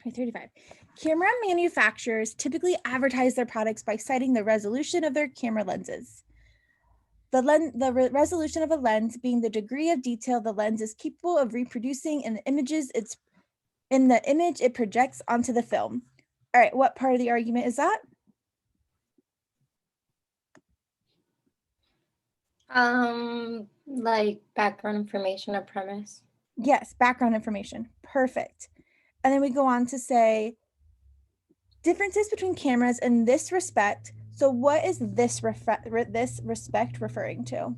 Okay, 35. Camera manufacturers typically advertise their products by citing the resolution of their camera lenses. The resolution of a lens being the degree of detail the lens is capable of reproducing in the image it projects onto the film. All right, what part of the argument is that? Like background information or premise. Yes, background information. Perfect. And then we go on to say differences between cameras in this respect. So what is this respect referring to?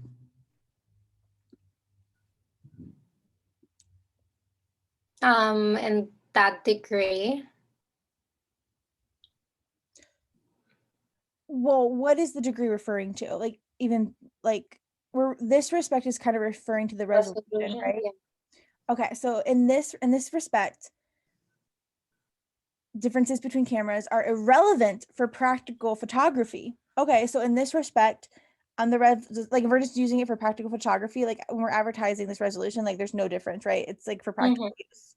In that degree. Well, what is the degree referring to? Like even like this respect is kind of referring to the resolution, right? Yeah. Okay, so in this respect, differences between cameras are irrelevant for practical photography. Okay, so in this respect, on the like if we're just using it for practical photography, like when we're advertising this resolution, like there's no difference, right? It's like for practical use.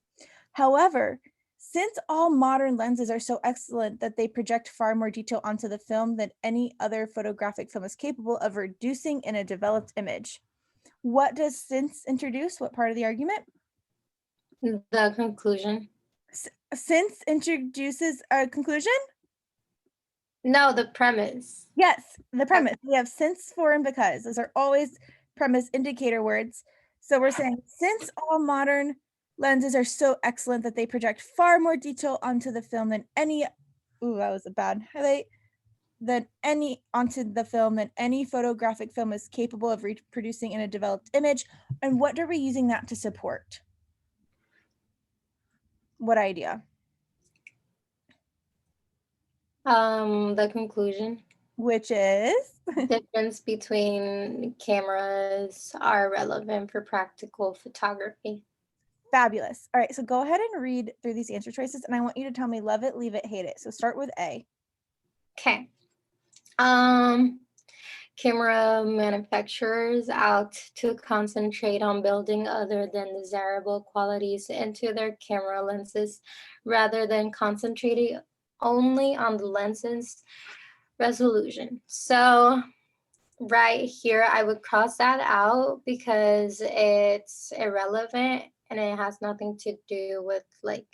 However, since all modern lenses are so excellent that they project far more detail onto the film than any other photographic film is capable of reducing in a developed image. What does since introduce? What part of the argument? The conclusion. Since introduces a conclusion? No, the premise. Yes, the premise. We have since, for, and because. Those are always premise indicator words. So we're saying since all modern lenses are so excellent that they project far more detail onto the film than any, ooh, that was a bad highlight, onto the film than any photographic film is capable of reproducing in a developed image. And what are we using that to support? What idea? The conclusion. Which is? Difference between cameras are relevant for practical photography. Fabulous. All right, so go ahead and read through these answer choices, and I want you to tell me love it, leave it, hate it. So start with A. Okay. Camera manufacturers out to concentrate on building other than desirable qualities into their camera lenses rather than concentrating only on the lens's resolution. So right here, I would cross that out because it's irrelevant and it has nothing to do with like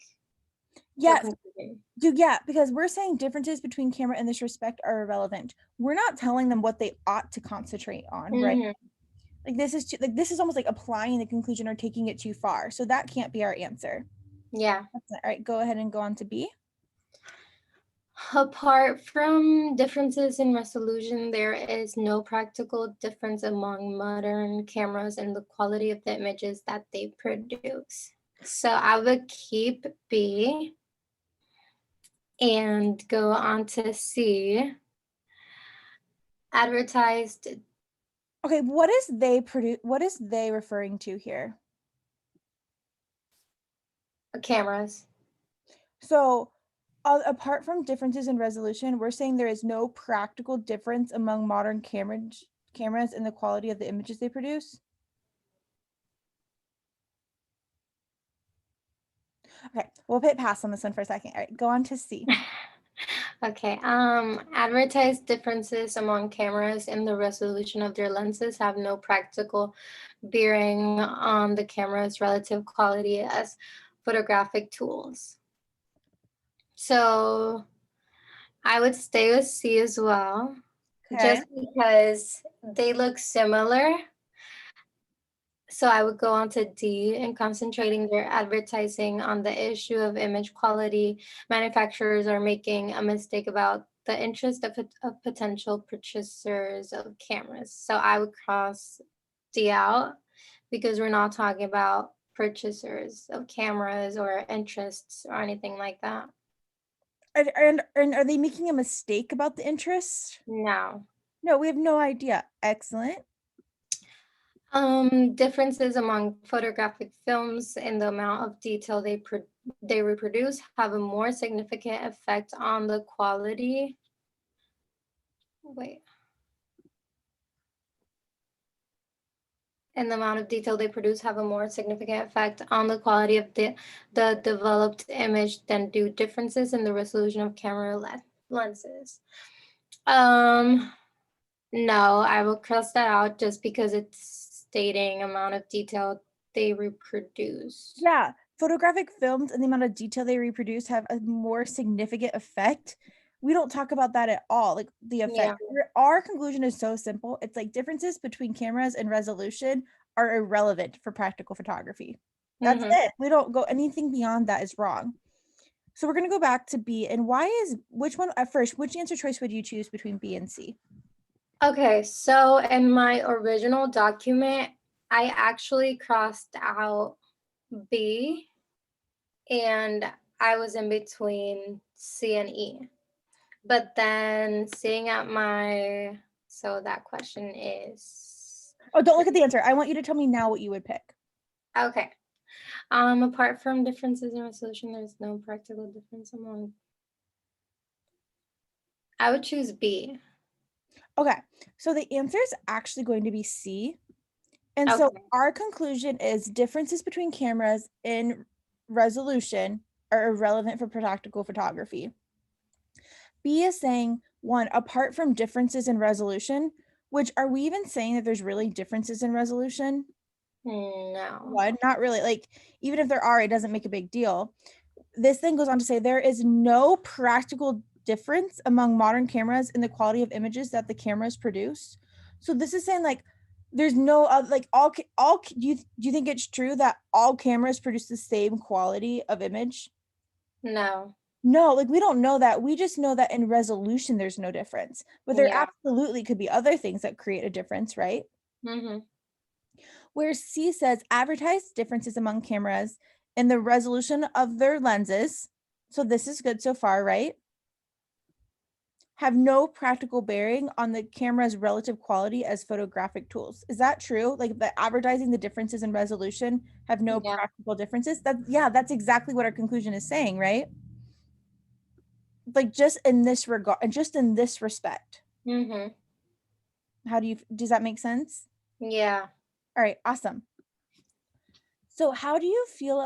Yes. Yeah, because we're saying differences between camera in this respect are irrelevant. We're not telling them what they ought to concentrate on, right? Like this is almost like applying the conclusion or taking it too far. So that can't be our answer. Yeah. All right, go ahead and go on to B. Apart from differences in resolution, there is no practical difference among modern cameras and the quality of the images that they produce. So I would keep B and go on to C. Advertised. Okay, what is they referring to here? Cameras. So apart from differences in resolution, we're saying there is no practical difference among modern cameras in the quality of the images they produce. Okay, we'll hit pass on this one for a second. All right, go on to C. Okay. Advertised differences among cameras in the resolution of their lenses have no practical bearing on the camera's relative quality as photographic tools. So I would stay with C as well, just because they look similar. So I would go on to D and concentrating their advertising on the issue of image quality. Manufacturers are making a mistake about the interest of potential purchasers of cameras. So I would cross D out because we're not talking about purchasers of cameras or interests or anything like that. And are they making a mistake about the interest? No. No, we have no idea. Excellent. Differences among photographic films in the amount of detail they reproduce have a more significant effect on the quality. Wait. and the amount of detail they produce have a more significant effect on the quality of the developed image than do differences in the resolution of camera lenses. No, I will cross that out just because it's stating amount of detail they reproduce. Yeah, photographic films and the amount of detail they reproduce have a more significant effect. We don't talk about that at all, like the effect. Yeah. Our conclusion is so simple. It's like differences between cameras and resolution are irrelevant for practical photography. That's Mm-hmm. it. We don't go anything beyond that is wrong. So we're going to go back to B. And why is which one at first? Which answer choice would you choose between B and C? Okay, so in my original document, I actually crossed out B and I was in between C and E. But then seeing at my, so that question is, Oh, don't look at the answer. I want you to tell me now what you would pick. okay. Apart from differences in resolution, there's no practical difference among. I would choose B. Okay, so the answer is actually going to be C. And so Okay. our conclusion is differences between cameras in resolution are irrelevant for practical photography. B is saying, one, apart from differences in resolution, which are we even saying that there's really differences in resolution? No. One, not really. Like, even if there are, it doesn't make a big deal. This then goes on to say there is no practical difference among modern cameras in the quality of images that the cameras produce. So this is saying like there's no like all do you think it's true that all cameras produce the same quality of image? No. No, like we don't know that. We just know that in resolution there's no difference. But there Yeah. absolutely could be other things that create a difference, right? Mm-hmm. Where C says advertise differences among cameras in the resolution of their lenses. So this is good so far, right? Have no practical bearing on the camera's relative quality as photographic tools. Is that true? Like the advertising the differences in resolution have no Yeah. practical differences? That yeah, that's exactly what our conclusion is saying, right? Like just in this regard and just in this respect. Mm-hmm. How do you does that make sense? Yeah. All right, awesome. So how do you feel